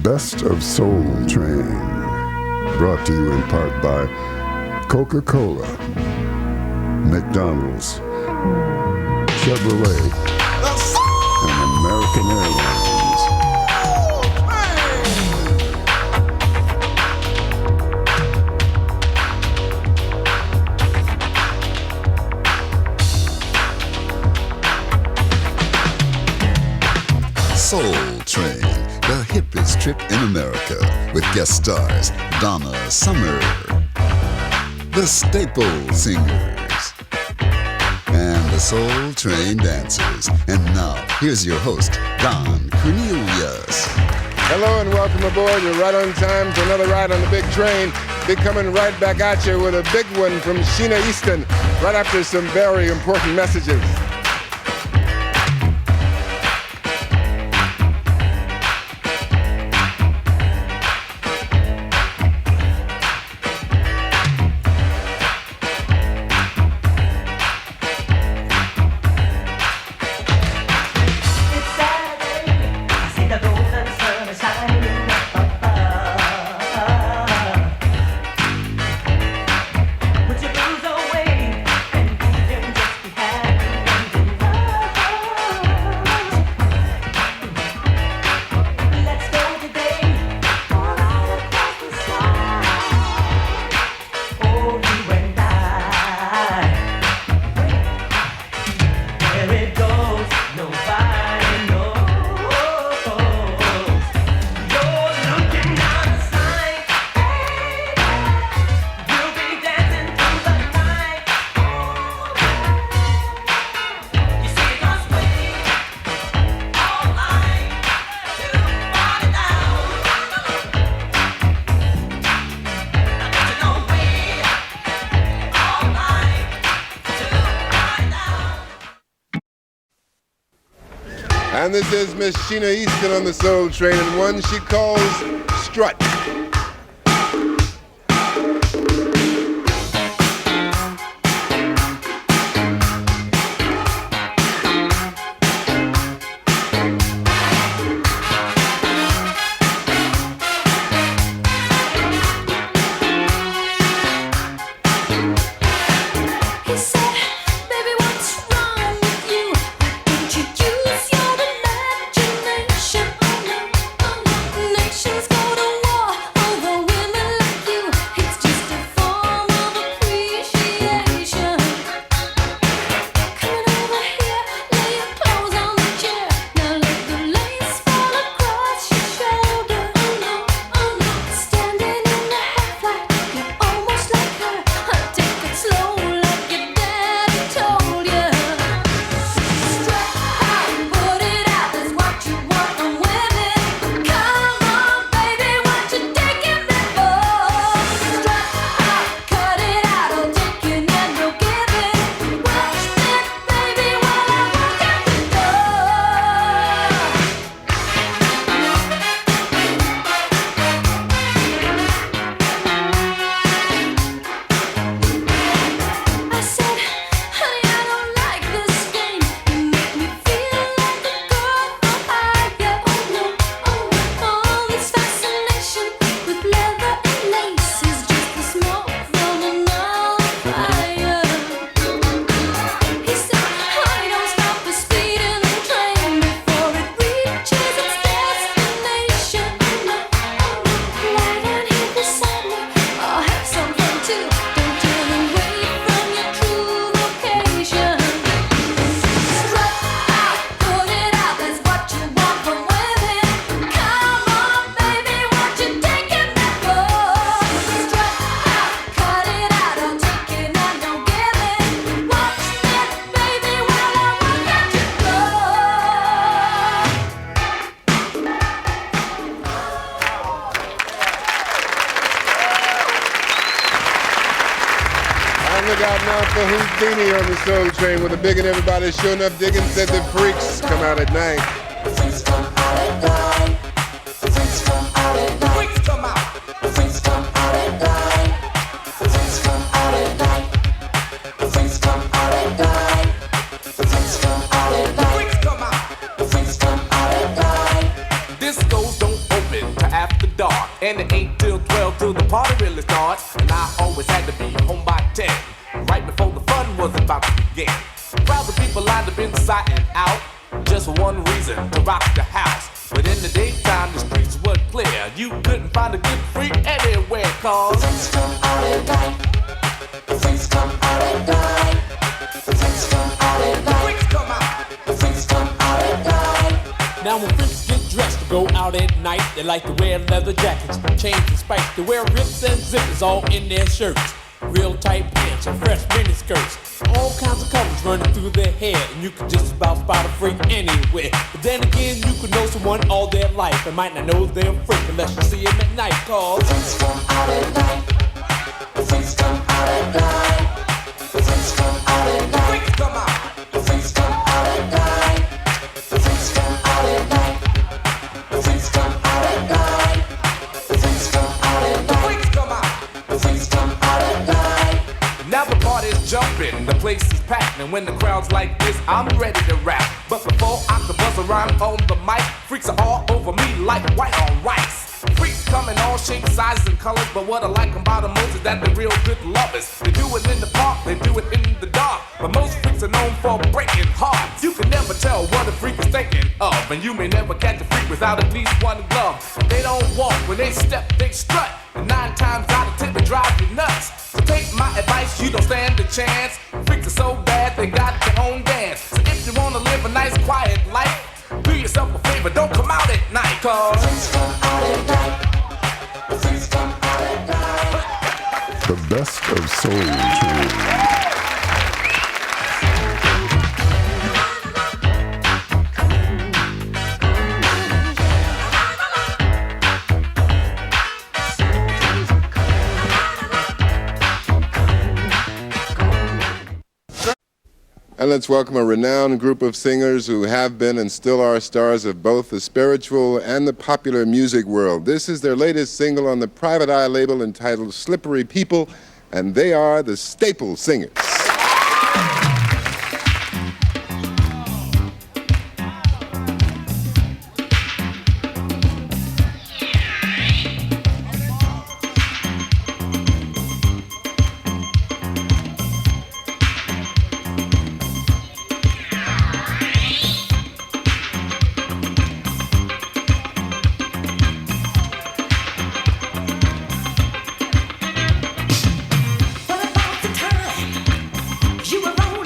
Best of Soul Train, brought to you in part by Coca-Cola, McDonald's, Chevrolet, and American Airlines. Soul Train, the hippest trip in America, with guest stars Donna Summer, the Staple Singers, and the Soul Train Dancers. And now, here's your host, Don Cornelius. Hello and welcome aboard. You're right on time for another ride on the big train. Be coming right back at you with a big one from Sheena Easton, right after some very important messages. And this is Miss Sheena Easton on the Soul Train, and one she calls Strut. Look out now for Houdini on the Soul Train with a big and everybody sure enough digging said the freaks come out at night. The freaks come out at night. The freaks come out at night. The freaks come out. The freaks come out at night. The freaks come out at night. The freaks come out at night. The freaks come out at night. The freaks come out. The freaks come out at night. Discos don't open to after dark. And it ain't till 12 till the party really starts. And I always had to be home by 10, right before the fun was about to begin. Crowds of people lined up inside and out, just for one reason, to rock the house. But in the daytime, the streets were clear. You couldn't find a good freak anywhere, cause The freaks come out at night. The freaks come out at night. The freaks come out at night. freaks come out. The freaks come out at night. Now when freaks get dressed to go out at night, they like to wear leather jackets, chains and spikes. They wear rips and zippers all in their shirts, real tight pants and fresh mini skirts. All kinds of colors running through their hair, and you can just about spot a freak anywhere. But then again, you could know someone all their life and might not know they're a freak unless you see him at night, cause The freaks come out at night. The freaks come out at night. The freaks come out at night. Freaks come out. The freaks come out at night. The freaks come out at night. The freaks come out at night. The freaks come out at night. Freaks come out. The freaks come out at night. Now the party's jumping, the place is packed, and when the crowd's like this, I'm ready to rap. But before I can buzz a rhyme on the mic, freaks are all over me like white on rice. Freaks come in all shapes, sizes, and colors, but what I like about them most is that they're real good lovers. They do it in the park, they do it in the dark, but most freaks are known for breaking hearts. You can never tell what a freak is thinking of, and you may never catch a freak without at least one glove. They don't walk, when they step, they strut, and 9 times out of 10 they drive you nuts. So take my advice, you don't stand a chance. Freaks are so bad, they got their own dance. So if you wanna live a nice quiet life, do yourself a favor, don't come out at night, cause The freaks come out at night. The freaks come out at night. The best of Soul Train. And let's welcome a renowned group of singers who have been and still are stars of both the spiritual and the popular music world. This is their latest single on the Private Eye label entitled Slippery People, and they are the Staple Singers. What about the time you were on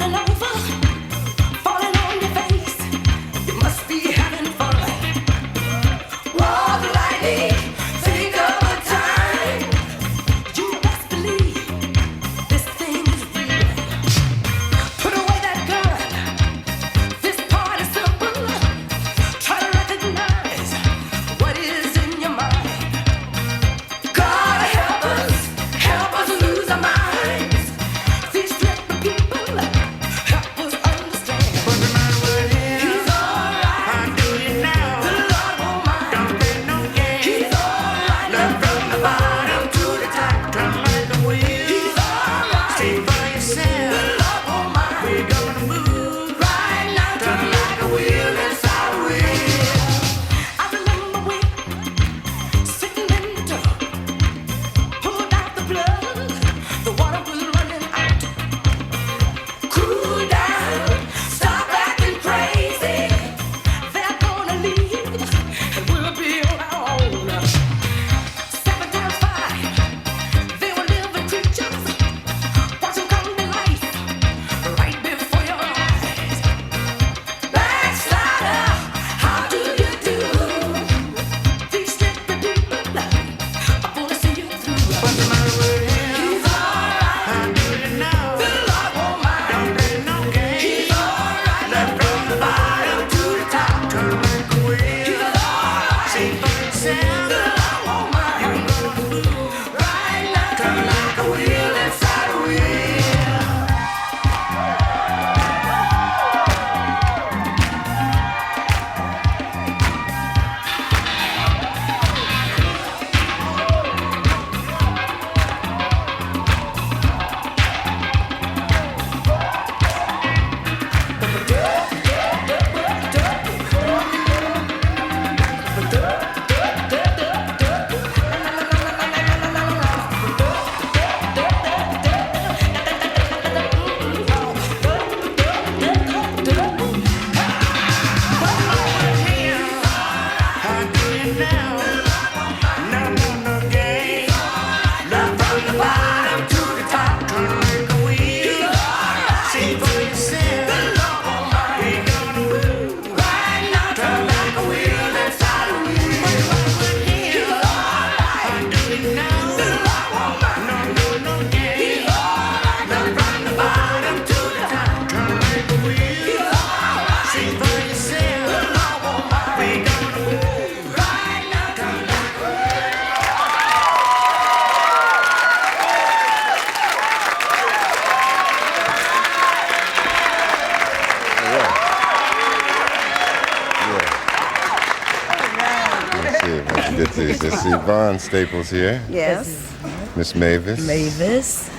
I see Vaughn Staples here. Yes. Miss Mavis. Mavis.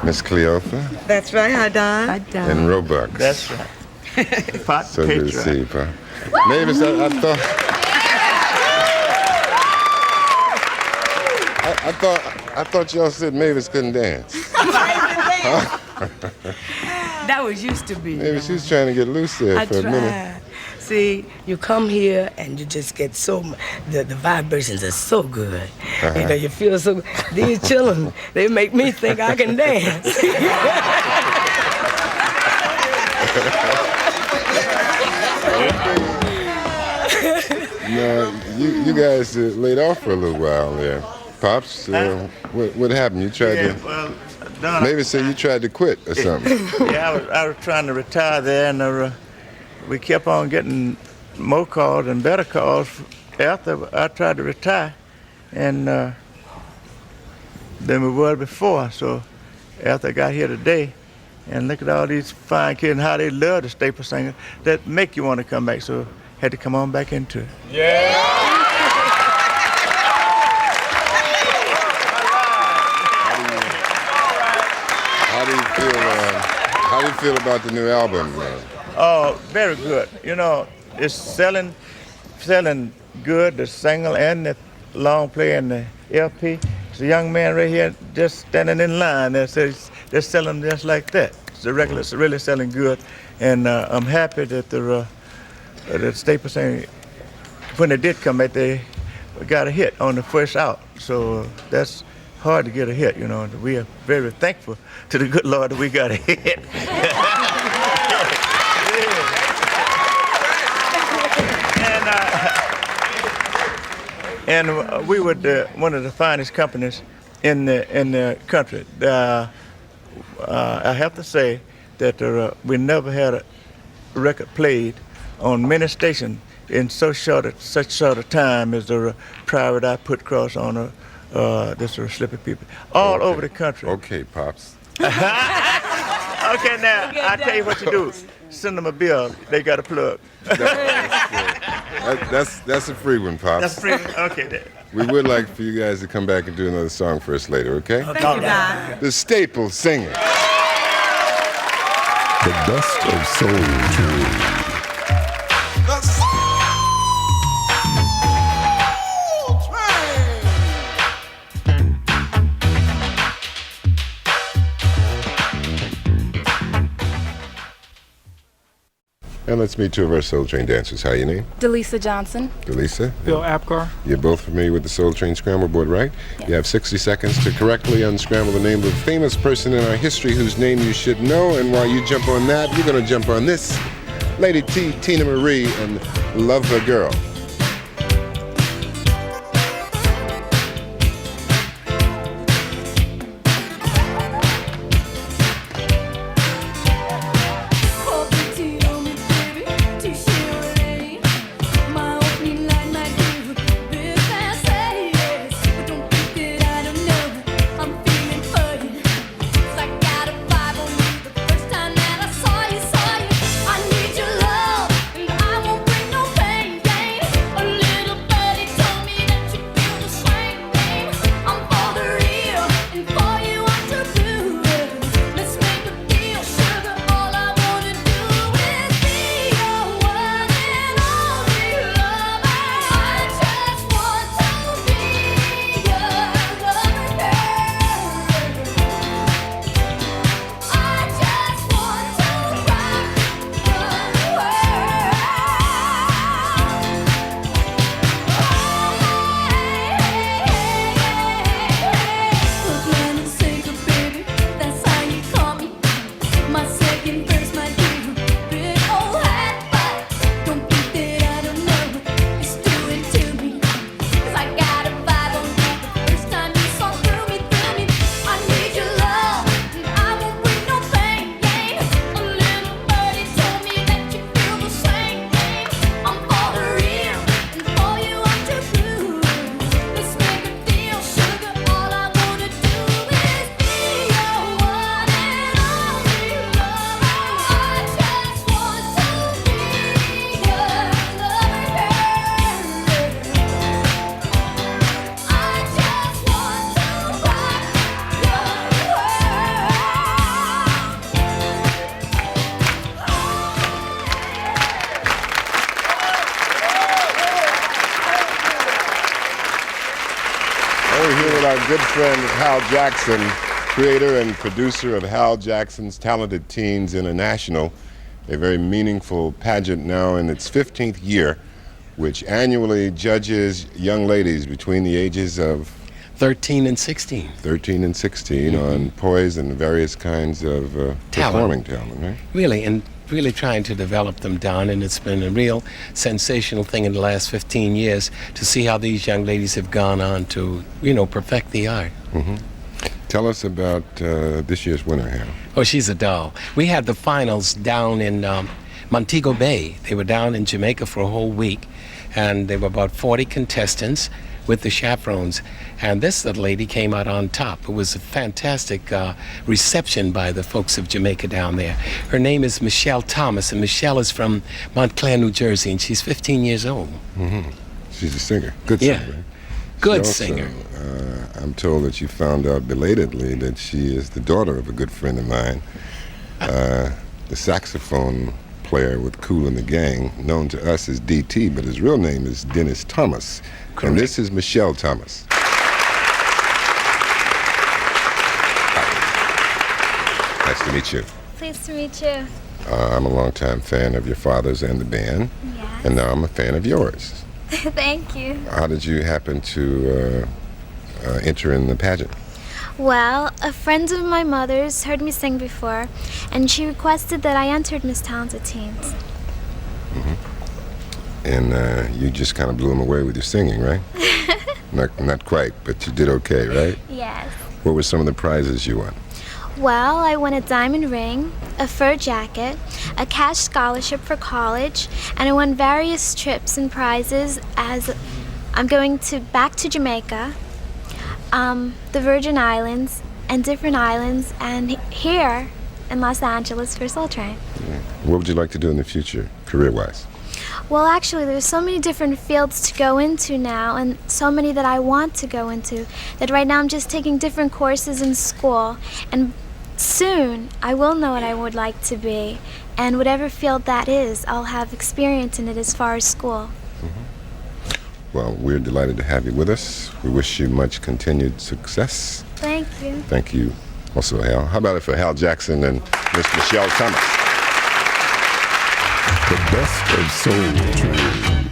Miss Cleopa. That's right. Hi, Don. Hi, Don. And Robux. That's right. Pot So good to see you, Pa. Mavis, I thought y'all said Mavis couldn't dance. That was used to be. Maybe she was trying to get loose there for a minute. See, you come here and you just get the vibrations are so good. You know, you feel so good. These children, they make me think I can dance. Now, you guys laid off for a little while there. Pops, what happened? You tried to... Well, Don, Maybe say you tried to quit or something. Yeah, I was trying to retire there, and we kept on getting more calls and better calls after I tried to retire, and than we were before. So after I got here today, and look at all these fine kids and how they love the Staple Singers, that make you want to come back. So had to come on back into it. How do you feel about the new album? Oh, very good. You know, it's selling good, the single and the long play and the LP. It's a young man right here just standing in line that says they're selling just like that. The record's really selling good, and I'm happy that the Staple Singers, when they did come back, they got a hit on the first out. So that's hard to get a hit, you know. We are very thankful to the good Lord that we got a hit. And we were one of the finest companies in the country. I have to say that we never had a record played on many stations in such short a time as the Private Eye put across on this Slippy People all over the country. Okay, Pops. Okay, now I tell you what you do. Send them a bill. They got a plug. That's a free one, Pops. That's free. Okay, then. We would like for you guys to come back and do another song for us later, okay? Thank you, Don. The Staple Singers. The best of Soul Train. And let's meet two of our Soul Train dancers. How your name? Delisa Johnson. Delisa? Bill Apgar. You're both familiar with the Soul Train Scramble Board, right? Yes. You have 60 seconds to correctly unscramble the name of a famous person in our history whose name you should know. And while you jump on that, you're going to jump on this. Lady T, Tina Marie, and Love Her Girl. I need your love, and I won't bring no pain. with our good friend Hal Jackson, creator and producer of Hal Jackson's Talented Teens International, a very meaningful pageant now in its 15th year, which annually judges young ladies between the ages of 13 and 16. 13 and 16 on poise and various kinds of performing talent, right? Really, and really trying to develop them, Don, and it's been a real sensational thing in the last 15 years to see how these young ladies have gone on to, perfect the art. Mm-hmm. Tell us about this year's winner, Hal. Oh, she's a doll. We had the finals down in Montego Bay. They were down in Jamaica for a whole week, and there were about 40 contestants with the chaperones, and this little lady came out on top. It was a fantastic reception by the folks of Jamaica down there. Her name is Michelle Thomas, and Michelle is from Montclair, New Jersey, and she's 15 years old. Mm-hmm. She's a singer, good singer. Right? Good also, singer. I'm told that you found out belatedly that she is the daughter of a good friend of mine, the saxophone player with Kool and the Gang, known to us as DT, but his real name is Dennis Thomas. Correct. And this is Michelle Thomas. Hi. Nice to meet you. Pleased to meet you. I'm a longtime fan of your father's and the band, Yes. and now I'm a fan of yours. Thank you. How did you happen to enter in the pageant? Well, a friend of my mother's heard me sing before, and she requested that I entered Miss Talented Teens. Mm-hmm. And you just kind of blew them away with your singing, right? Not quite, but you did okay, right? Yes. What were some of the prizes you won? Well, I won a diamond ring, a fur jacket, a cash scholarship for college, and I won various trips and prizes as I'm going back to Jamaica, the Virgin Islands, and different islands, and here in Los Angeles for Soul Train. Yeah. What would you like to do in the future, career-wise? Well, actually, there's so many different fields to go into now, and so many that I want to go into, that right now I'm just taking different courses in school, and soon I will know what I would like to be, and whatever field that is, I'll have experience in it as far as school. Mm-hmm. Well, we're delighted to have you with us. We wish you much continued success. Thank you. Thank you also, Hal. How about it for Hal Jackson and Miss Michelle Thomas? The best of Soul Train.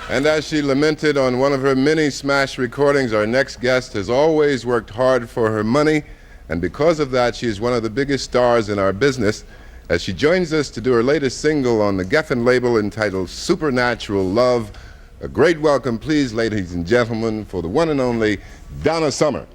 And as she lamented on one of her many smash recordings, our next guest has always worked hard for her money, and because of that, she is one of the biggest stars in our business. As she joins us to do her latest single on the Geffen label entitled Supernatural Love. A great welcome, please, ladies and gentlemen, for the one and only Donna Summer.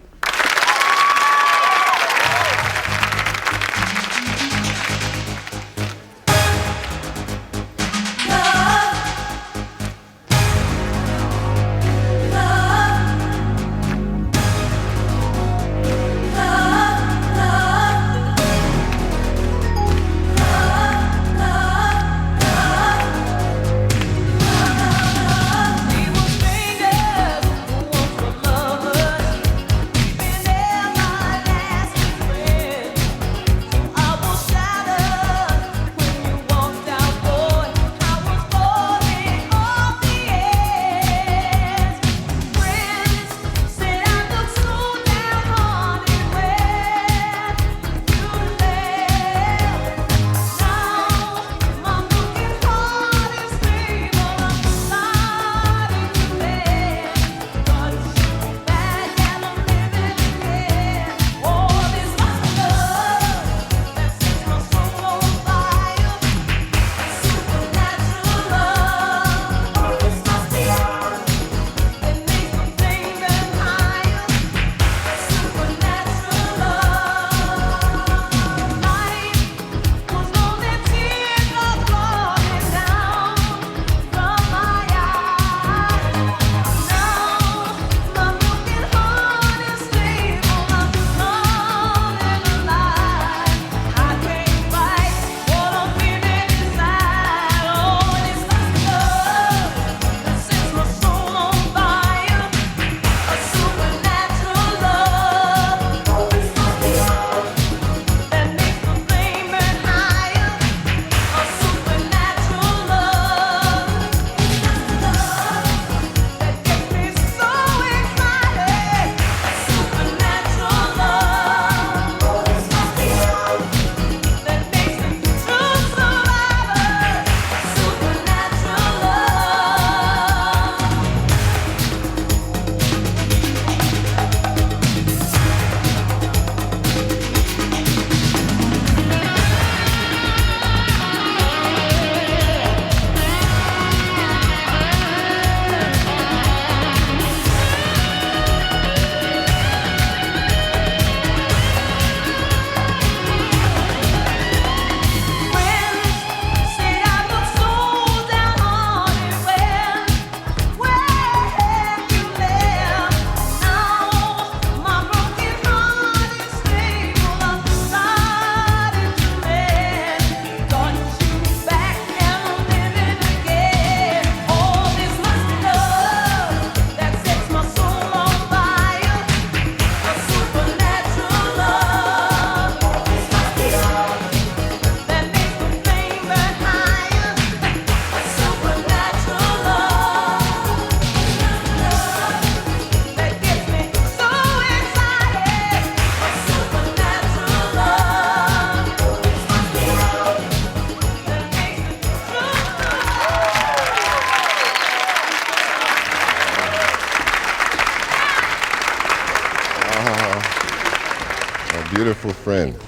Beautiful friend.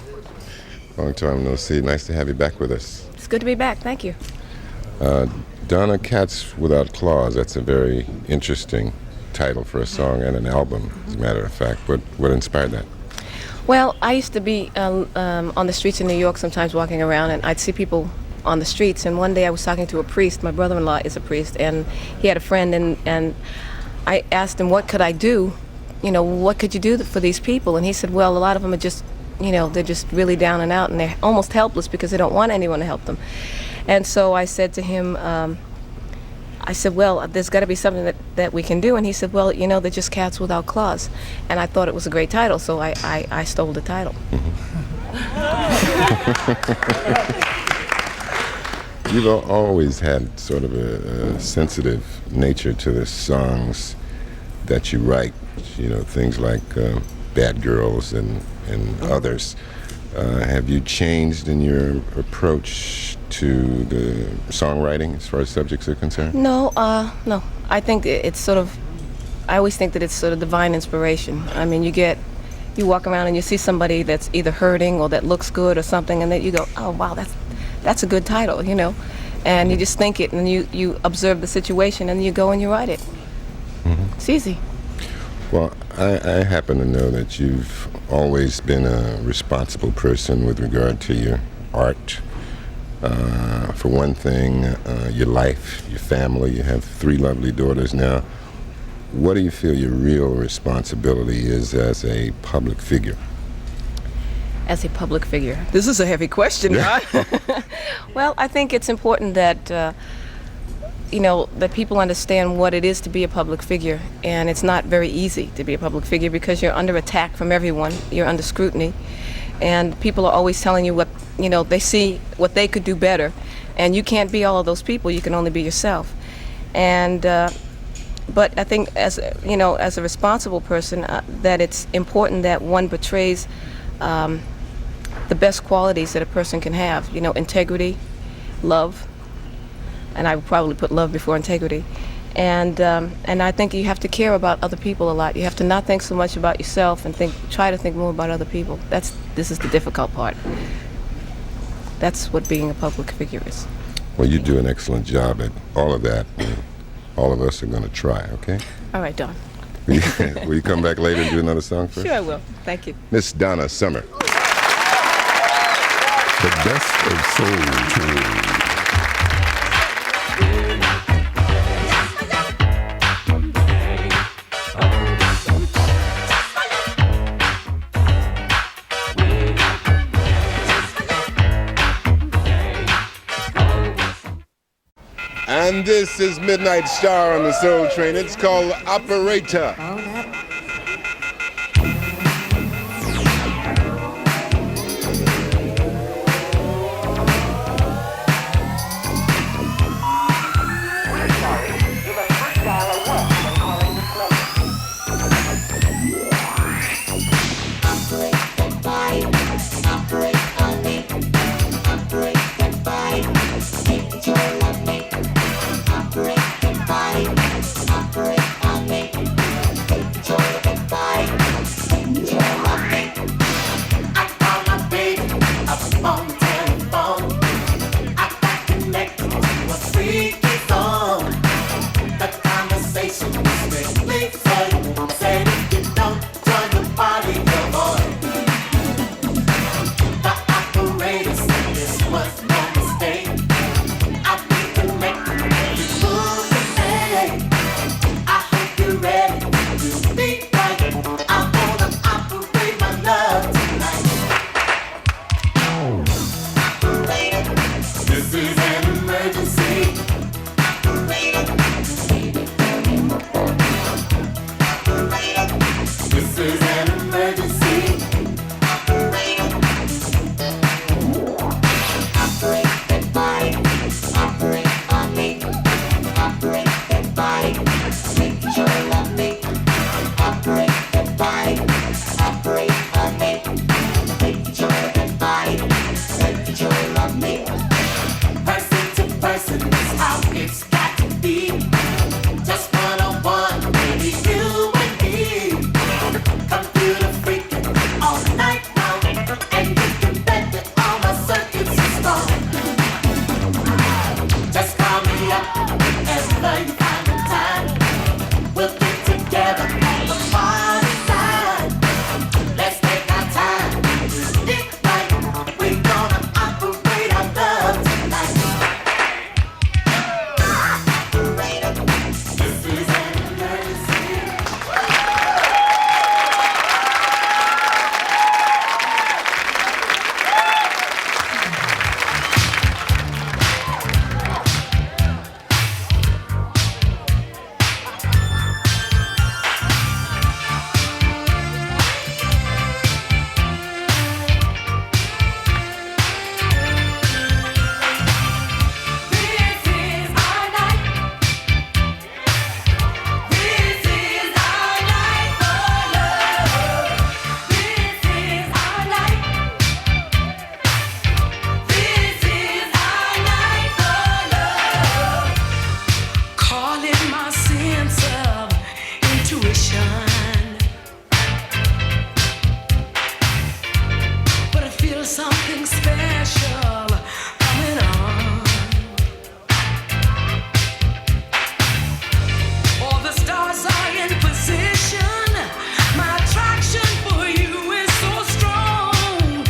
Long time no see. Nice to have you back with us. It's good to be back. Thank you. Donna, Cats Without Claws. That's a very interesting title for a song and an album, as a matter of fact. What inspired that? Well, I used to be on the streets in New York sometimes walking around, and I'd see people on the streets. And one day I was talking to a priest. My brother-in-law is a priest, and he had a friend, and I asked him, what could I do? You know, what could you do for these people? And he said, well, a lot of them are just, you know, they're just really down and out, and they're almost helpless because they don't want anyone to help them. And so I said to him, I said, well, there's got to be something that we can do. And he said, well, you know, they're just cats without claws. And I thought it was a great title, so I stole the title. You've always had sort of a sensitive nature to the songs that you write, you know, things like Bad Girls and others. Have you changed in your approach to the songwriting as far as subjects are concerned? No. I think it's sort of, I always think that it's sort of divine inspiration. I mean, you walk around and you see somebody that's either hurting or that looks good or something, and then you go, oh wow, that's a good title, you know, and you just think it, and you observe the situation, and you go and you write it. Mm-hmm. It's easy. Well, I happen to know that you've always been a responsible person with regard to your art. For one thing, your life, your family. You have 3 lovely daughters now. What do you feel your real responsibility is as a public figure? As a public figure? This is a heavy question, right? Well, I think it's important that, that people understand what it is to be a public figure. And it's not very easy to be a public figure because you're under attack from everyone. You're under scrutiny. And people are always telling you what, they see what they could do better. And you can't be all of those people. You can only be yourself. And, but I think as a responsible person, that it's important that one portrays the best qualities that a person can have. Integrity, love, and I would probably put love before integrity. And I think you have to care about other people a lot. You have to not think so much about yourself and try to think more about other people. This is the difficult part. That's what being a public figure is. Well, you do an excellent job at all of that. All of us are going to try, okay? All right, Don. Will you come back later and do another song for us? Sure, I will. Thank you. Miss Donna Summer. The best of Soul Train. And this is Midnight Star on the Soul Train. It's called Operator. sense of intuition. But I feel something special coming on. All the stars are in position. My attraction for you is so strong.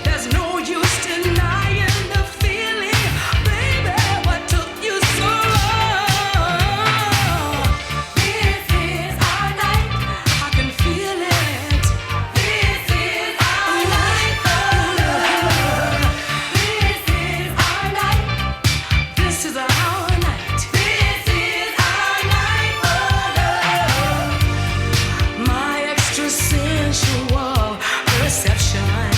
There's no use denying the feeling, baby. What took you so long? This is our night. I can feel it. This is our night for love. This is our night. This is our night. This is our night for love. My extra sensual perception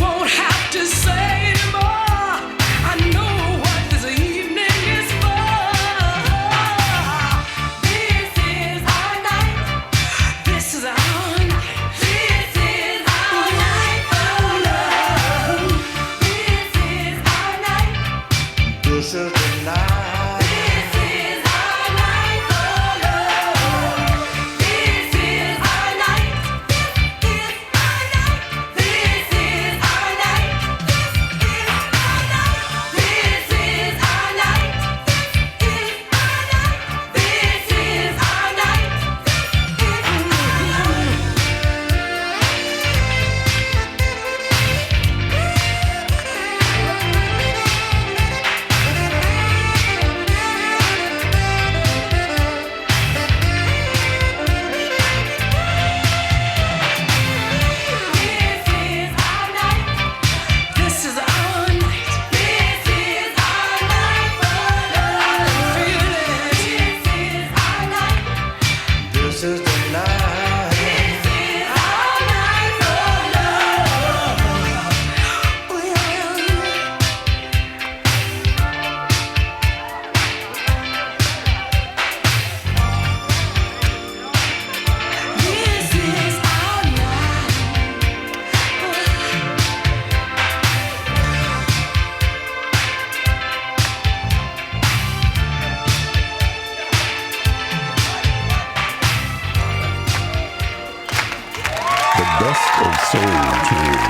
won't have to say anymore. I know what this evening is for. This is our night. This is our night. This is our night for love. This is our night. This is the night. This is our night for love. This is our night. This is our night. This is our night. This is our night. This is our night. This is our night. This is our night. This is our night for love. Feel it. This is our night. This is the night. This is our night for love. This is our night. The best of Soul Train.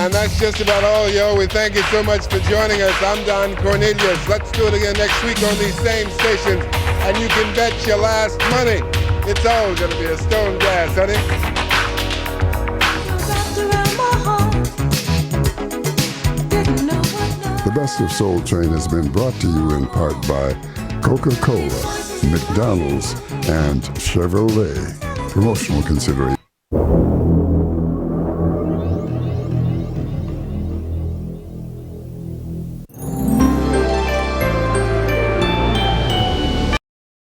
And that's just about all, yo. We thank you so much for joining us. I'm Don Cornelius. Let's do it again next week on these same stations. And you can bet your last money it's all gonna be a stone gas, honey. The Best of Soul Train has been brought to you in part by Coca-Cola, McDonald's, and Chevrolet. Promotional consideration.